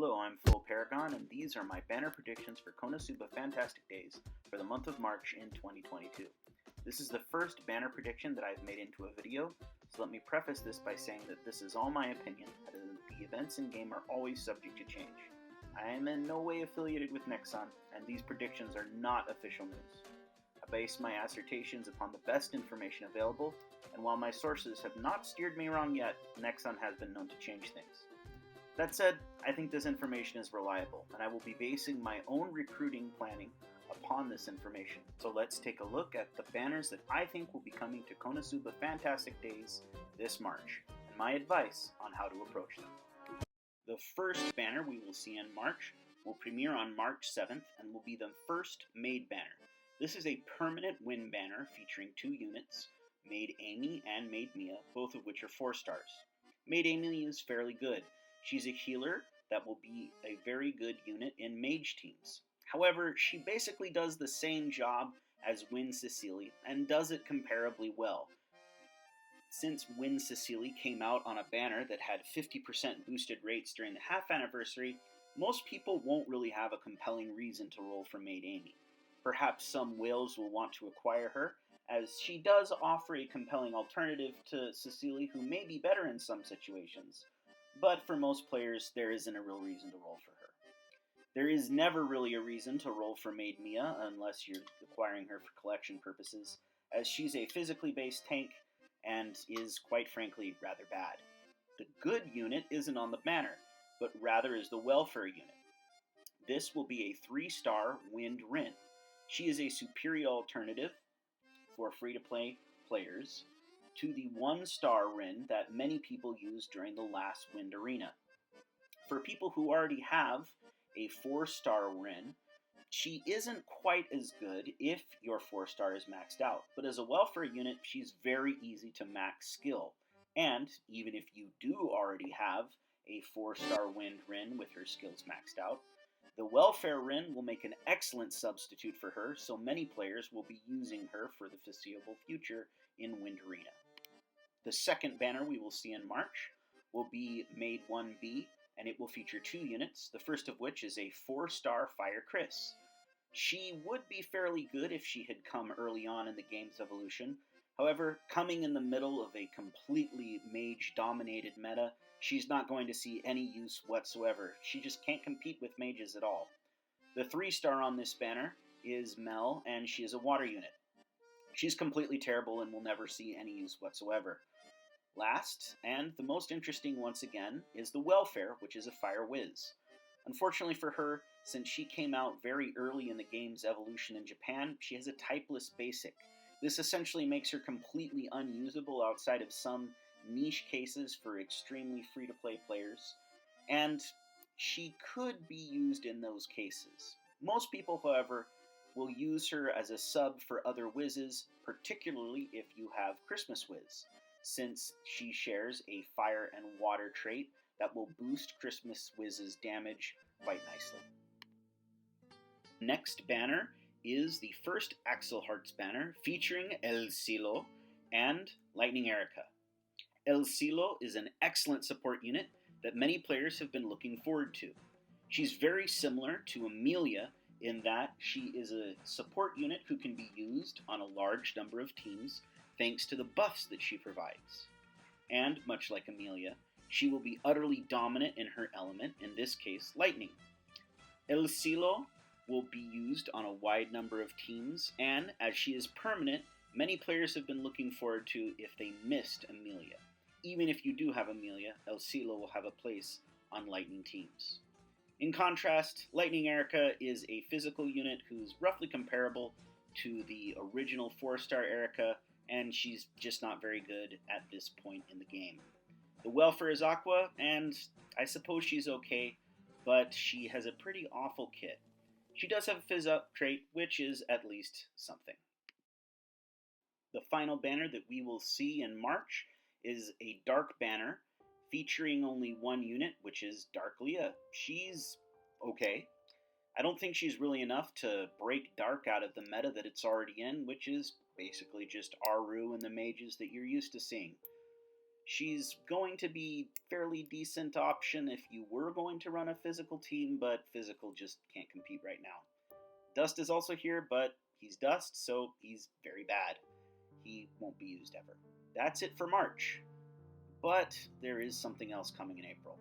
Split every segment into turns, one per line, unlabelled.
Hello, I'm Paragon, and these are my banner predictions for Konosuba Fantastic Days for the month of March in 2022. This is the first banner prediction that I've made into a video, so let me preface this by saying that this is all my opinion, and the events in-game are always subject to change. I am in no way affiliated with Nexon, and these predictions are not official news. I base my assertions upon the best information available, and while my sources have not steered me wrong yet, Nexon has been known to change things. That said, I think this information is reliable, and I will be basing my own recruiting planning upon this information. So let's take a look at the banners that I think will be coming to Konosuba Fantastic Days this March, and my advice on how to approach them. The first banner we will see in March will premiere on March 7th and will be the first Maid banner. This is a permanent win banner featuring 2 units, Maid Amy and Maid Mia, both of which are 4 stars. Maid Amy is fairly good. She's a healer that will be a very good unit in mage teams. However, she basically does the same job as Win Cecily and does it comparably well. Since Win Cecily came out on a banner that had 50% boosted rates during the half anniversary, most people won't really have a compelling reason to roll for Maid Amy. Perhaps some whales will want to acquire her, as she does offer a compelling alternative to Cecily, who may be better in some situations. But for most players, there isn't a real reason to roll for her. There is never really a reason to roll for Maid Mia unless you're acquiring her for collection purposes, as she's a physically based tank and is, quite frankly, rather bad. The good unit isn't on the banner, but rather is the welfare unit. This will be a 3-star Wind Rin. She is a superior alternative for free-to-play players to the 1-star Rin that many people used during the last Wind Arena. For people who already have a 4-star Rin, she isn't quite as good if your 4-star is maxed out, but as a welfare unit, she's very easy to max skill. And even if you do already have a 4-star Wind Rin with her skills maxed out, the welfare Rin will make an excellent substitute for her, so many players will be using her for the foreseeable future in Wind Arena. The second banner we will see in March will be Maid 1B, and it will feature 2 units, the first of which is a 4-star Fire Chris. She would be fairly good if she had come early on in the game's evolution. However, coming in the middle of a completely mage-dominated meta, she's not going to see any use whatsoever. She just can't compete with mages at all. The 3-star on this banner is Mel, and she is a water unit. She's completely terrible and will never see any use whatsoever. Last, and the most interesting once again, is the Welfare, which is a Fire Whiz. Unfortunately for her, since she came out very early in the game's evolution in Japan, she has a typeless basic. This essentially makes her completely unusable outside of some niche cases for extremely free-to-play players, and she could be used in those cases. Most people, however, will use her as a sub for other whizzes, particularly if you have Christmas Whiz, since she shares a fire and water trait that will boost Christmas Whiz's damage quite nicely. Next banner is the first Axel Hearts banner featuring El Silo and Lightning Erica. El Silo is an excellent support unit that many players have been looking forward to. She's very similar to Amelia in that she is a support unit who can be used on a large number of teams thanks to the buffs that she provides. And, much like Amelia, she will be utterly dominant in her element, in this case, lightning. El Silo will be used on a wide number of teams, and as she is permanent, many players have been looking forward to if they missed Amelia. Even if you do have Amelia, El Silo will have a place on lightning teams. In contrast, Lightning Erica is a physical unit who's roughly comparable to the original 4-star Erica, and she's just not very good at this point in the game. The Welfare is Aqua, and I suppose she's okay, but she has a pretty awful kit. She does have a Fizz Up trait, which is at least something. The final banner that we will see in March is a Dark banner featuring only 1 unit, which is Dark Leah. She's okay. I don't think she's really enough to break Dark out of the meta that it's already in, which is basically just Aru and the mages that you're used to seeing. She's going to be fairly decent option if you were going to run a physical team, but physical just can't compete right now. Dust is also here, but he's Dust, so he's very bad. He won't be used ever. That's it for March. But there is something else coming in April.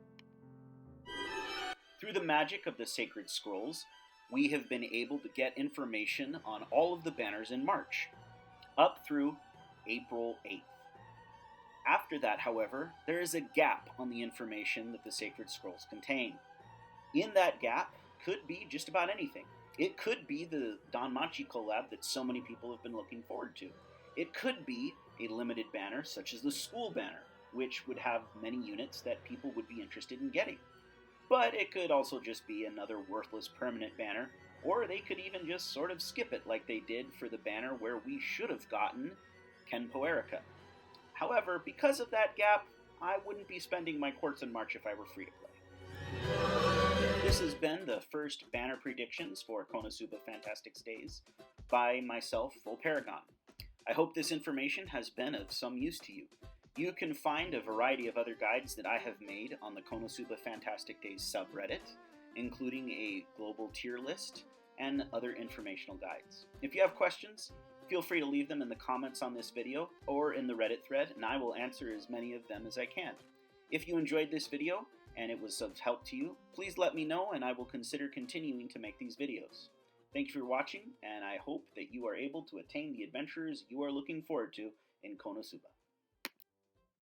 Through the magic of the Sacred Scrolls, we have been able to get information on all of the banners in March, up through April 8th. After that, however, there is a gap on the information that the Sacred Scrolls contain. In that gap could be just about anything. It could be the Danmachi collab that so many people have been looking forward to. It could be a limited banner such as the school banner, which would have many units that people would be interested in getting. But it could also just be another worthless permanent banner, or they could even just sort of skip it like they did for the banner where we should have gotten Kenpo Erica. However, because of that gap, I wouldn't be spending my quartz in March if I were free to play. This has been the first banner predictions for Konosuba Fantastic Days by myself, Full Paragon. I hope this information has been of some use to you. You can find a variety of other guides that I have made on the Konosuba Fantastic Days subreddit, including a global tier list and other informational guides. If you have questions, feel free to leave them in the comments on this video or in the Reddit thread, and I will answer as many of them as I can. If you enjoyed this video and it was of help to you, please let me know and I will consider continuing to make these videos. Thank you for watching, and I hope that you are able to attain the adventures you are looking forward to in Konosuba.